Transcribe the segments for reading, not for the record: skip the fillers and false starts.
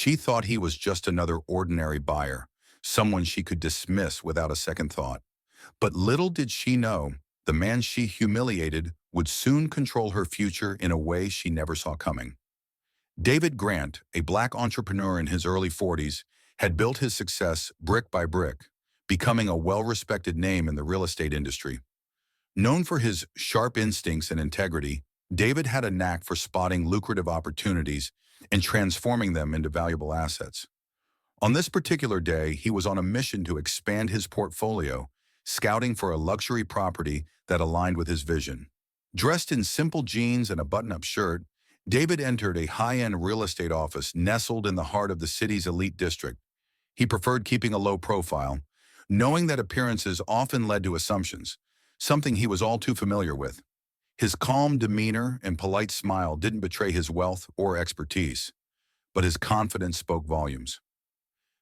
She thought he was just another ordinary buyer, someone she could dismiss without a second thought. But little did she know, the man she humiliated would soon control her future in a way she never saw coming. David Grant, a black entrepreneur in his early 40s, had built his success brick by brick, becoming a well-respected name in the real estate industry. Known for his sharp instincts and integrity, David had a knack for spotting lucrative opportunities and transforming them into valuable assets. On this particular day, he was on a mission to expand his portfolio, scouting for a luxury property that aligned with his vision. Dressed in simple jeans and a button-up shirt, David entered a high-end real estate office nestled in the heart of the city's elite district. He preferred keeping a low profile, knowing that appearances often led to assumptions, something he was all too familiar with. His calm demeanor and polite smile didn't betray his wealth or expertise, but his confidence spoke volumes.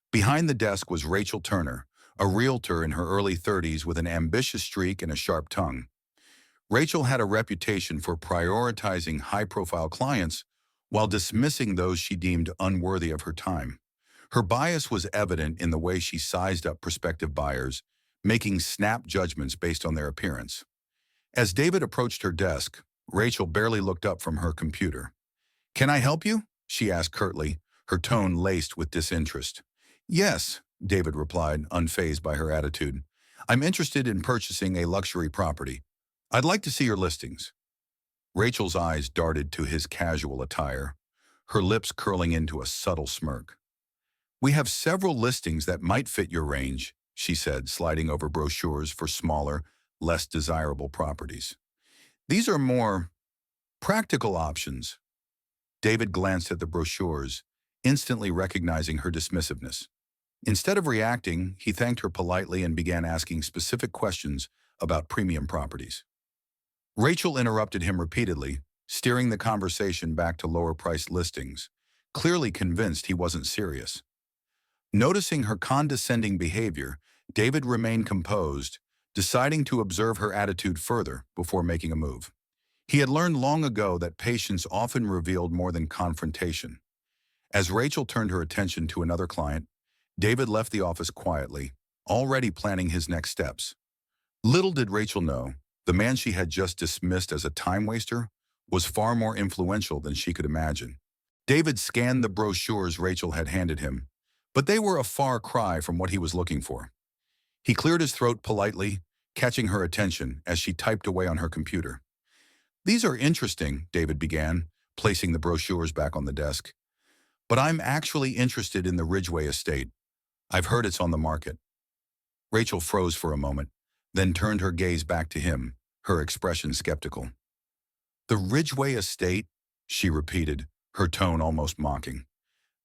Behind the desk was Rachel Turner, a realtor in her early 30s with an ambitious streak and a sharp tongue. Rachel had a reputation for prioritizing high-profile clients while dismissing those she deemed unworthy of her time. Her bias was evident in the way she sized up prospective buyers, making snap judgments based on their appearance. As David approached her desk, Rachel barely looked up from her computer. "Can I help you?" she asked curtly, her tone laced with disinterest. "Yes," David replied, unfazed by her attitude. "I'm interested in purchasing a luxury property. I'd like to see your listings." Rachel's eyes darted to his casual attire, her lips curling into a subtle smirk. "We have several listings that might fit your range," she said, sliding over brochures for smaller, less desirable properties. "These are more practical options." David glanced at the brochures, instantly recognizing her dismissiveness. Instead of reacting, he thanked her politely and began asking specific questions about premium properties. Rachel interrupted him repeatedly, steering the conversation back to lower-priced listings, clearly convinced he wasn't serious. Noticing her condescending behavior, David remained composed, deciding to observe her attitude further before making a move. He had learned long ago that patience often revealed more than confrontation. As Rachel turned her attention to another client, David left the office quietly, already planning his next steps. Little did Rachel know, the man she had just dismissed as a time waster was far more influential than she could imagine. David scanned the brochures Rachel had handed him, but they were a far cry from what he was looking for. He cleared his throat politely, catching her attention as she typed away on her computer. "These are interesting," David began, placing the brochures back on the desk. "But I'm actually interested in the Ridgeway estate. I've heard it's on the market." Rachel froze for a moment, then turned her gaze back to him, her expression skeptical. "The Ridgeway estate?" she repeated, her tone almost mocking.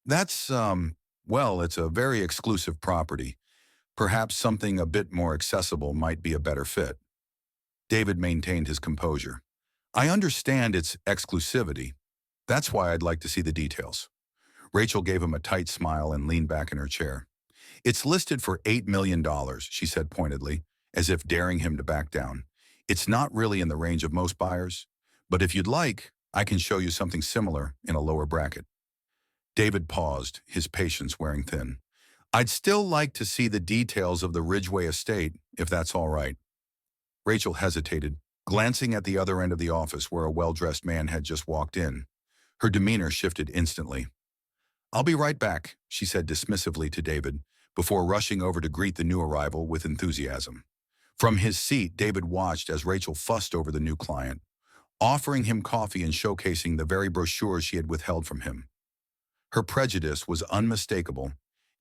"That's, well, it's a very exclusive property. Perhaps something a bit more accessible might be a better fit." David maintained his composure. "I understand its exclusivity. That's why I'd like to see the details." Rachel gave him a tight smile and leaned back in her chair. "It's listed for $8 million, she said pointedly, as if daring him to back down. "It's not really in the range of most buyers, but if you'd like, I can show you something similar in a lower bracket." David paused, his patience wearing thin. "I'd still like to see the details of the Ridgeway estate, if that's all right." Rachel hesitated, glancing at the other end of the office where a well-dressed man had just walked in. Her demeanor shifted instantly. "I'll be right back," she said dismissively to David, before rushing over to greet the new arrival with enthusiasm. From his seat, David watched as Rachel fussed over the new client, offering him coffee and showcasing the very brochures she had withheld from him. Her prejudice was unmistakable,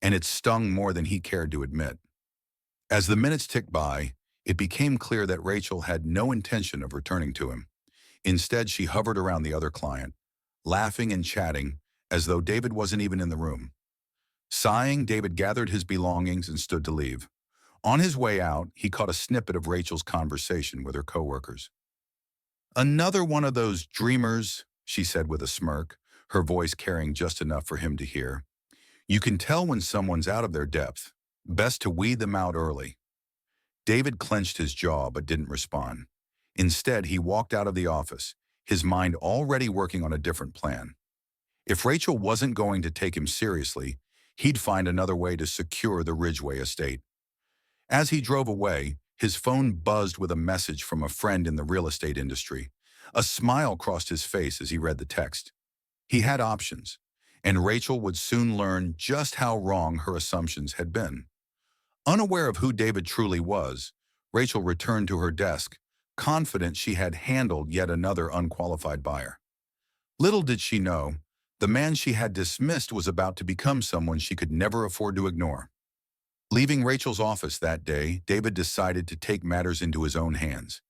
and it stung more than he cared to admit. As the minutes ticked by, it became clear that Rachel had no intention of returning to him. Instead, she hovered around the other client, laughing and chatting as though David wasn't even in the room. Sighing, David gathered his belongings and stood to leave. On his way out, he caught a snippet of Rachel's conversation with her coworkers. "Another one of those dreamers," she said with a smirk, her voice carrying just enough for him to hear. "You can tell when someone's out of their depth. Best to weed them out early." David clenched his jaw but didn't respond. Instead, he walked out of the office, his mind already working on a different plan. If Rachel wasn't going to take him seriously, he'd find another way to secure the Ridgway estate. As he drove away, his phone buzzed with a message from a friend in the real estate industry. A smile crossed his face as he read the text. He had options, and Rachel would soon learn just how wrong her assumptions had been. Unaware of who David truly was, Rachel returned to her desk, confident she had handled yet another unqualified buyer. Little did she know, the man she had dismissed was about to become someone she could never afford to ignore. Leaving Rachel's office that day, David decided to take matters into his own hands.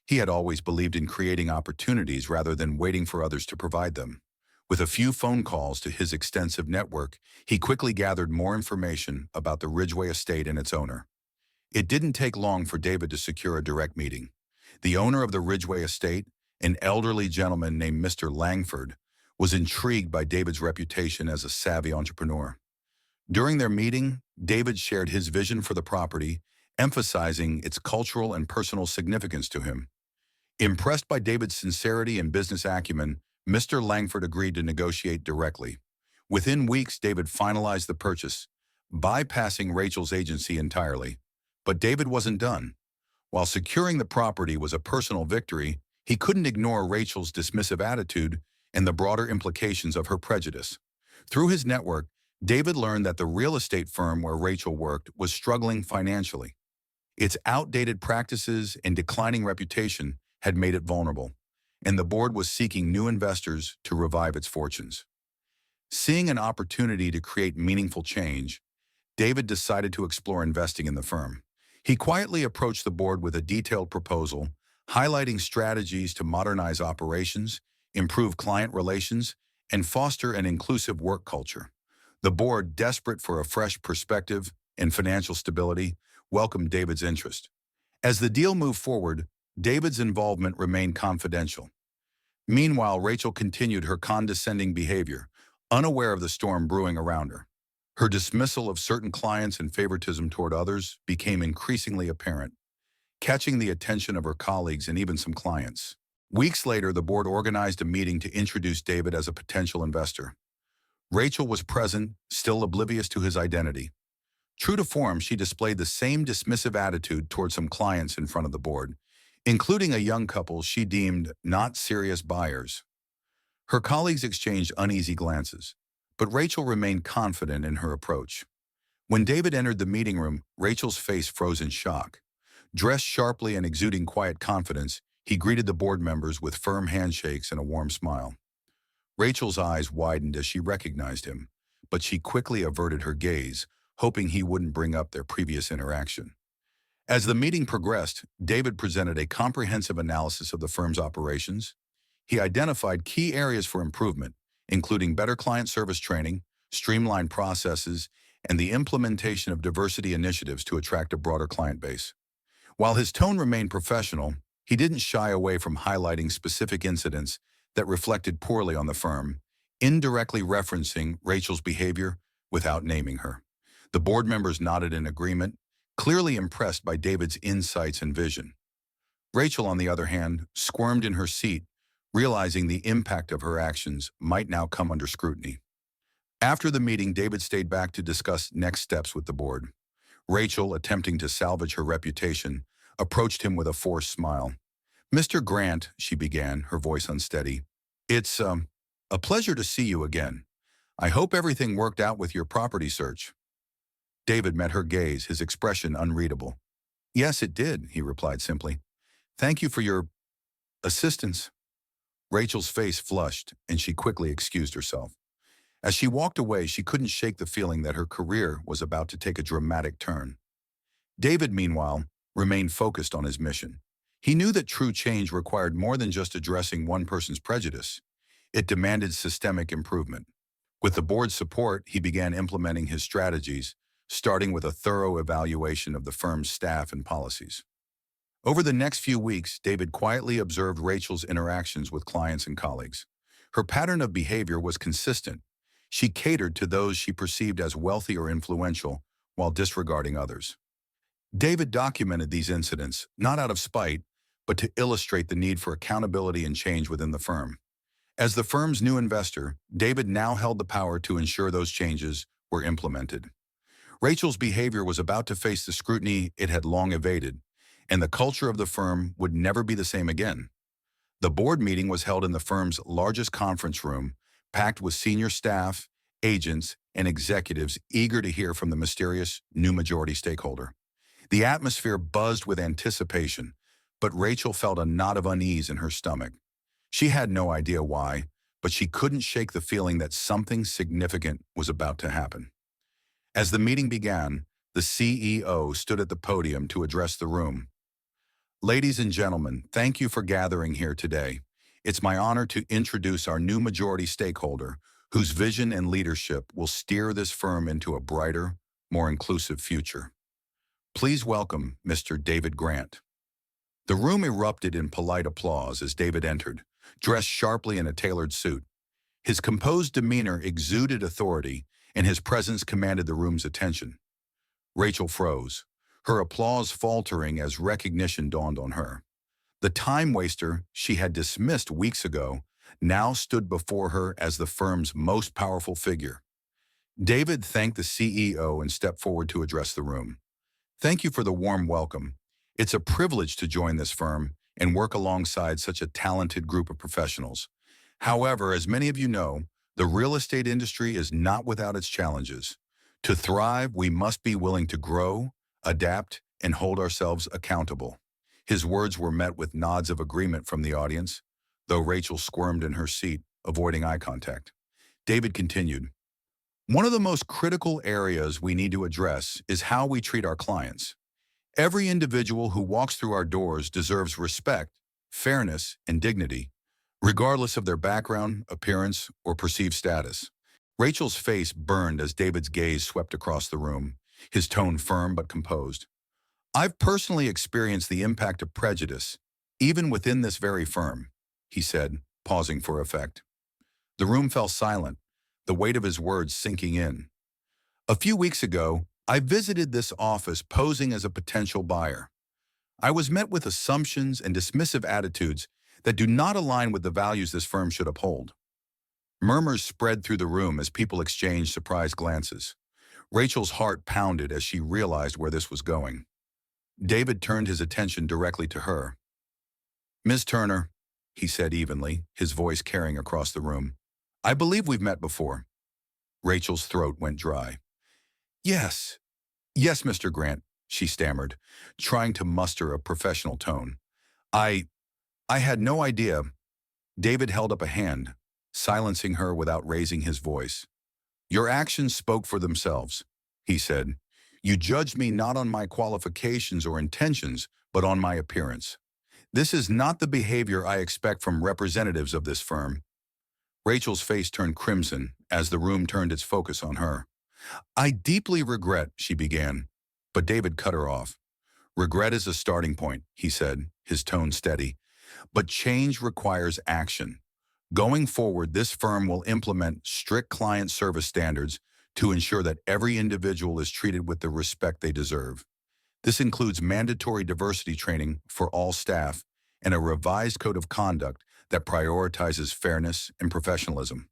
He had always believed in creating opportunities rather than waiting for others to provide them. With a few phone calls to his extensive network, he quickly gathered more information about the Ridgway estate and its owner. It didn't take long for David to secure a direct meeting. The owner of the Ridgway estate, an elderly gentleman named Mr. Langford, was intrigued by David's reputation as a savvy entrepreneur. During their meeting, David shared his vision for the property, emphasizing its cultural and personal significance to him. Impressed by David's sincerity and business acumen, Mr. Langford agreed to negotiate directly. Within weeks, David finalized the purchase, bypassing Rachel's agency entirely. But David wasn't done. While securing the property was a personal victory, he couldn't ignore Rachel's dismissive attitude and the broader implications of her prejudice. Through his network, David learned that the real estate firm where Rachel worked was struggling financially. Its outdated practices and declining reputation had made it vulnerable, and the board was seeking new investors to revive its fortunes. Seeing an opportunity to create meaningful change, David decided to explore investing in the firm. He quietly approached the board with a detailed proposal, highlighting strategies to modernize operations, improve client relations, and foster an inclusive work culture. The board, desperate for a fresh perspective and financial stability, welcomed David's interest. As the deal moved forward, David's involvement remained confidential. Meanwhile, Rachel continued her condescending behavior, unaware of the storm brewing around her. Her dismissal of certain clients and favoritism toward others became increasingly apparent, catching the attention of her colleagues and even some clients. Weeks later, the board organized a meeting to introduce David as a potential investor. Rachel was present, still oblivious to his identity. True to form, she displayed the same dismissive attitude toward some clients in front of the board, including a young couple she deemed not serious buyers. Her colleagues exchanged uneasy glances, but Rachel remained confident in her approach. When David entered the meeting room, Rachel's face froze in shock. Dressed sharply and exuding quiet confidence, he greeted the board members with firm handshakes and a warm smile. Rachel's eyes widened as she recognized him, but she quickly averted her gaze, hoping he wouldn't bring up their previous interaction. As the meeting progressed, David presented a comprehensive analysis of the firm's operations. He identified key areas for improvement, including better client service training, streamlined processes, and the implementation of diversity initiatives to attract a broader client base. While his tone remained professional, he didn't shy away from highlighting specific incidents that reflected poorly on the firm, indirectly referencing Rachel's behavior without naming her. The board members nodded in agreement, clearly impressed by David's insights and vision. Rachel, on the other hand, squirmed in her seat, realizing the impact of her actions might now come under scrutiny. After the meeting, David stayed back to discuss next steps with the board. Rachel, attempting to salvage her reputation, approached him with a forced smile. "Mr. Grant," she began, her voice unsteady, "it's a pleasure to see you again. I hope everything worked out with your property search." David met her gaze, his expression unreadable. "Yes, it did," he replied simply. "Thank you for your assistance." Rachel's face flushed, and she quickly excused herself. As she walked away, she couldn't shake the feeling that her career was about to take a dramatic turn. David, meanwhile, remained focused on his mission. He knew that true change required more than just addressing one person's prejudice. It demanded systemic improvement. With the board's support, he began implementing his strategies, starting with a thorough evaluation of the firm's staff and policies. Over the next few weeks, David quietly observed Rachel's interactions with clients and colleagues. Her pattern of behavior was consistent. She catered to those she perceived as wealthy or influential, while disregarding others. David documented these incidents, not out of spite, but to illustrate the need for accountability and change within the firm. As the firm's new investor, David now held the power to ensure those changes were implemented. Rachel's behavior was about to face the scrutiny it had long evaded, and the culture of the firm would never be the same again. The board meeting was held in the firm's largest conference room, packed with senior staff, agents, and executives eager to hear from the mysterious new majority stakeholder. The atmosphere buzzed with anticipation, but Rachel felt a knot of unease in her stomach. She had no idea why, but she couldn't shake the feeling that something significant was about to happen. As the meeting began, the CEO stood at the podium to address the room. Ladies and gentlemen, thank you for gathering here today. It's my honor to introduce our new majority stakeholder, whose vision and leadership will steer this firm into a brighter, more inclusive future. Please welcome Mr. David Grant. The room erupted in polite applause as David entered, dressed sharply in a tailored suit. His composed demeanor exuded authority, and his presence commanded the room's attention. Rachel froze, her applause faltering as recognition dawned on her. The time waster she had dismissed weeks ago now stood before her as the firm's most powerful figure. David thanked the CEO and stepped forward to address the room. Thank you for the warm welcome. It's a privilege to join this firm and work alongside such a talented group of professionals. However, as many of you know, the real estate industry is not without its challenges. To thrive, we must be willing to grow, adapt, and hold ourselves accountable. His words were met with nods of agreement from the audience, though Rachel squirmed in her seat, avoiding eye contact. David continued, "One of the most critical areas we need to address is how we treat our clients. Every individual who walks through our doors deserves respect, fairness, and dignity, regardless of their background, appearance, or perceived status." Rachel's face burned as David's gaze swept across the room, his tone firm but composed. "I've personally experienced the impact of prejudice, even within this very firm," he said, pausing for effect. The room fell silent, the weight of his words sinking in. "A few weeks ago, I visited this office posing as a potential buyer. I was met with assumptions and dismissive attitudes that do not align with the values this firm should uphold." Murmurs spread through the room as people exchanged surprised glances. Rachel's heart pounded as she realized where this was going. David turned his attention directly to her. "Ms. Turner," he said evenly, his voice carrying across the room, "I believe we've met before." Rachel's throat went dry. Yes, yes, Mr. Grant," she stammered, trying to muster a professional tone. I had no idea." David held up a hand, silencing her without raising his voice. "Your actions spoke for themselves," he said. "You judged me not on my qualifications or intentions, but on my appearance. This is not the behavior I expect from representatives of this firm." Rachel's face turned crimson as the room turned its focus on her. "I deeply regret," she began, but David cut her off. "Regret is a starting point," he said, his tone steady. "But change requires action. Going forward, this firm will implement strict client service standards to ensure that every individual is treated with the respect they deserve. This includes mandatory diversity training for all staff and a revised code of conduct that prioritizes fairness and professionalism."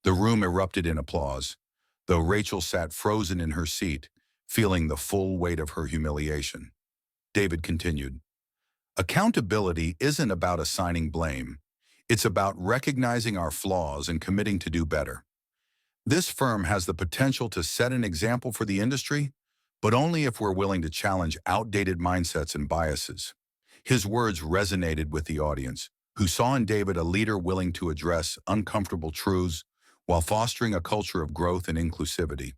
The room erupted in applause, though Rachel sat frozen in her seat, feeling the full weight of her humiliation. David continued, "Accountability isn't about assigning blame. It's about recognizing our flaws and committing to do better. This firm has the potential to set an example for the industry, but only if we're willing to challenge outdated mindsets and biases." His words resonated with the audience, who saw in David a leader willing to address uncomfortable truths while fostering a culture of growth and inclusivity.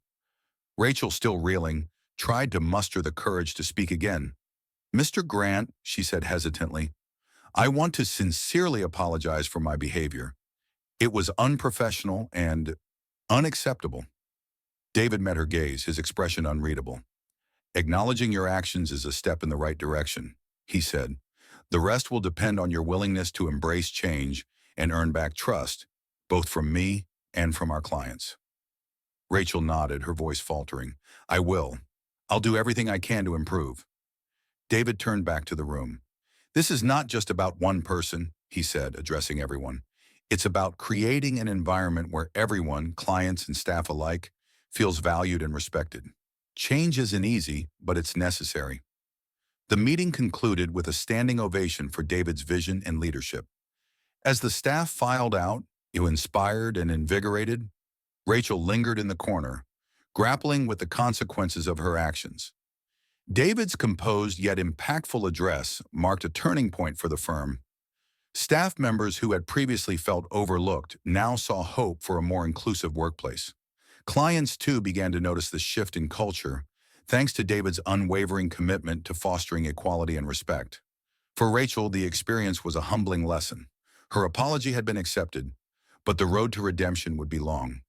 Rachel, still reeling, tried to muster the courage to speak again. "Mr. Grant," she said hesitantly, "I want to sincerely apologize for my behavior. It was unprofessional and unacceptable." David met her gaze, his expression unreadable. "Acknowledging your actions is a step in the right direction," he said. "The rest will depend on your willingness to embrace change and earn back trust, both from me and from our clients." Rachel nodded, her voice faltering. "I will. I'll do everything I can to improve." David turned back to the room. "This is not just about one person," he said, addressing everyone. It's about creating an environment where everyone, clients and staff alike, feels valued and respected. Change isn't easy, but it's necessary. The meeting concluded with a standing ovation for David's vision and leadership. As the staff filed out, inspired and invigorated, Rachel lingered in the corner, grappling with the consequences of her actions. David's composed yet impactful address marked a turning point for the firm. Staff members who had previously felt overlooked now saw hope for a more inclusive workplace. Clients, too, began to notice the shift in culture, thanks to David's unwavering commitment to fostering equality and respect. For Rachel, the experience was a humbling lesson. Her apology had been accepted, but the road to redemption would be long.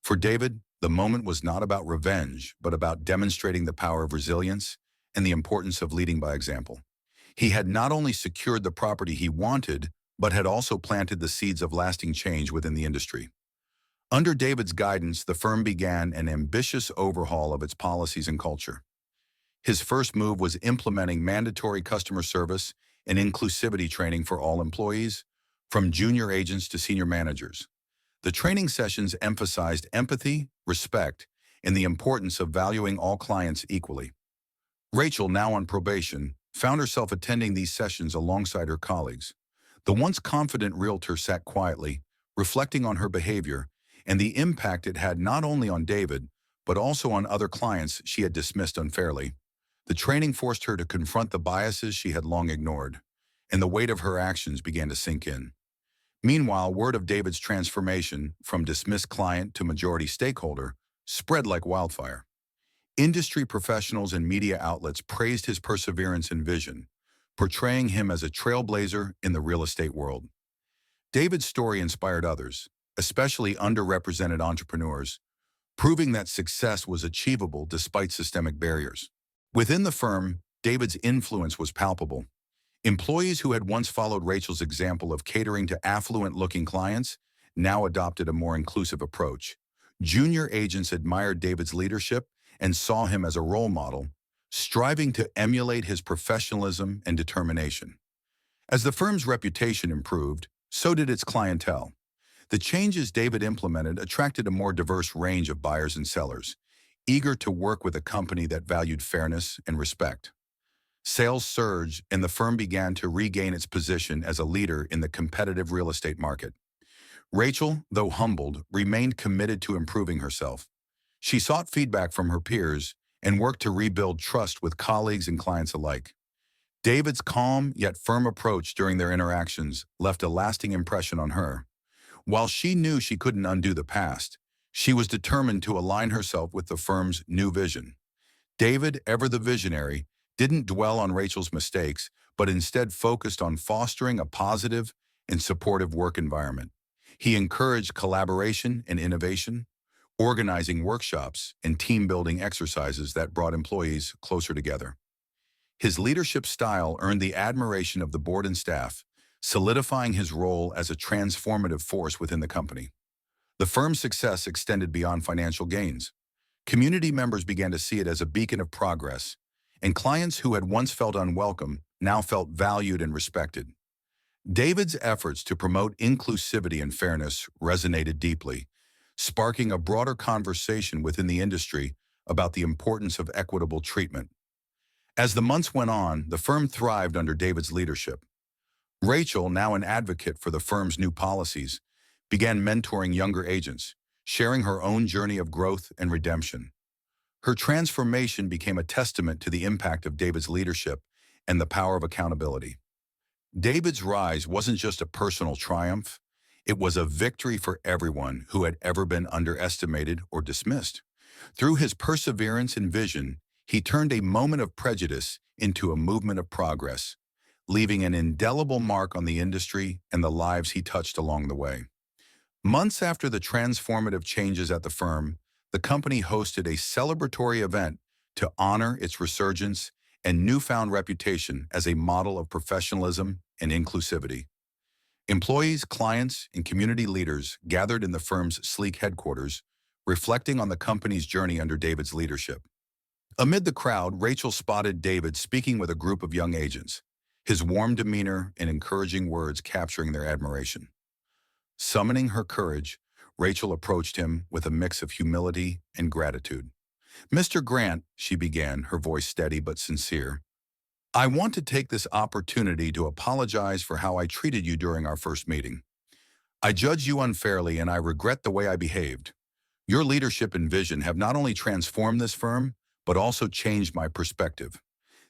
For David, the moment was not about revenge, but about demonstrating the power of resilience and the importance of leading by example. He had not only secured the property he wanted, but had also planted the seeds of lasting change within the industry. Under David's guidance, the firm began an ambitious overhaul of its policies and culture. His first move was implementing mandatory customer service and inclusivity training for all employees, from junior agents to senior managers. The training sessions emphasized empathy, respect, and the importance of valuing all clients equally. Rachel, now on probation, found herself attending these sessions alongside her colleagues. The once confident realtor sat quietly, reflecting on her behavior and the impact it had not only on David, but also on other clients she had dismissed unfairly. The training forced her to confront the biases she had long ignored, and the weight of her actions began to sink in. Meanwhile, word of David's transformation from dismissed client to majority stakeholder spread like wildfire. Industry professionals and media outlets praised his perseverance and vision, portraying him as a trailblazer in the real estate world. David's story inspired others, especially underrepresented entrepreneurs, proving that success was achievable despite systemic barriers. Within the firm, David's influence was palpable. Employees who had once followed Rachel's example of catering to affluent-looking clients now adopted a more inclusive approach. Junior agents admired David's leadership and saw him as a role model, striving to emulate his professionalism and determination. As the firm's reputation improved, so did its clientele. The changes David implemented attracted a more diverse range of buyers and sellers, eager to work with a company that valued fairness and respect. Sales surged, and the firm began to regain its position as a leader in the competitive real estate market. Rachel, though humbled, remained committed to improving herself. She sought feedback from her peers and worked to rebuild trust with colleagues and clients alike. David's calm yet firm approach during their interactions left a lasting impression on her. While she knew she couldn't undo the past, she was determined to align herself with the firm's new vision. David, ever the visionary, didn't dwell on Rachel's mistakes, but instead focused on fostering a positive and supportive work environment. He encouraged collaboration and innovation, organizing workshops and team-building exercises that brought employees closer together. His leadership style earned the admiration of the board and staff, solidifying his role as a transformative force within the company. The firm's success extended beyond financial gains. Community members began to see it as a beacon of progress, and clients who had once felt unwelcome now felt valued and respected. David's efforts to promote inclusivity and fairness resonated deeply, sparking a broader conversation within the industry about the importance of equitable treatment. As the months went on, the firm thrived under David's leadership. Rachel, now an advocate for the firm's new policies, began mentoring younger agents, sharing her own journey of growth and redemption. Her transformation became a testament to the impact of David's leadership and the power of accountability. David's rise wasn't just a personal triumph, it was a victory for everyone who had ever been underestimated or dismissed. Through his perseverance and vision, he turned a moment of prejudice into a movement of progress, leaving an indelible mark on the industry and the lives he touched along the way. Months after the transformative changes at the firm, the company hosted a celebratory event to honor its resurgence and newfound reputation as a model of professionalism and inclusivity. Employees, clients, and community leaders gathered in the firm's sleek headquarters, reflecting on the company's journey under David's leadership. Amid the crowd, Rachel spotted David speaking with a group of young agents, his warm demeanor and encouraging words capturing their admiration. Summoning her courage, Rachel approached him with a mix of humility and gratitude. "Mr. Grant," she began, her voice steady but sincere, "I want to take this opportunity to apologize for how I treated you during our first meeting. I judged you unfairly and I regret the way I behaved. Your leadership and vision have not only transformed this firm, but also changed my perspective.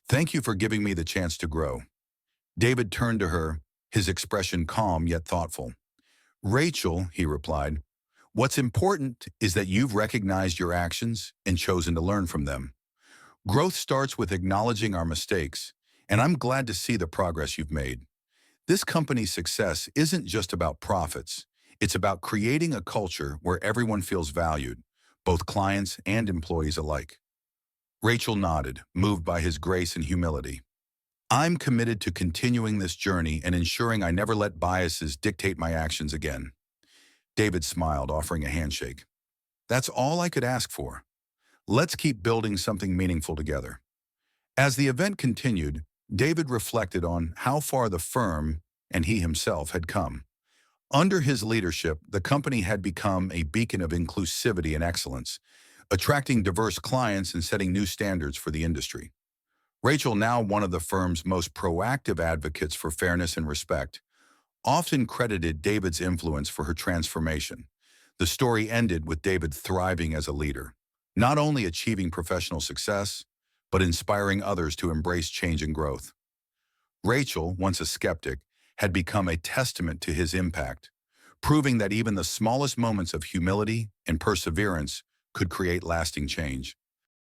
Thank you for giving me the chance to grow." David turned to her, his expression calm yet thoughtful. "Rachel," he replied, "what's important is that you've recognized your actions and chosen to learn from them. Growth starts with acknowledging our mistakes, and I'm glad to see the progress you've made. This company's success isn't just about profits. It's about creating a culture where everyone feels valued, both clients and employees alike." Rachel nodded, moved by his grace and humility. "I'm committed to continuing this journey and ensuring I never let biases dictate my actions again." David smiled, offering a handshake. "That's all I could ask for. Let's keep building something meaningful together." As the event continued, David reflected on how far the firm and he himself had come. Under his leadership, the company had become a beacon of inclusivity and excellence, attracting diverse clients and setting new standards for the industry. Rachel, now one of the firm's most proactive advocates for fairness and respect, often credited David's influence for her transformation. The story ended with David thriving as a leader, not only achieving professional success, but inspiring others to embrace change and growth. Rachel, once a skeptic, had become a testament to his impact, proving that even the smallest moments of humility and perseverance could create lasting change.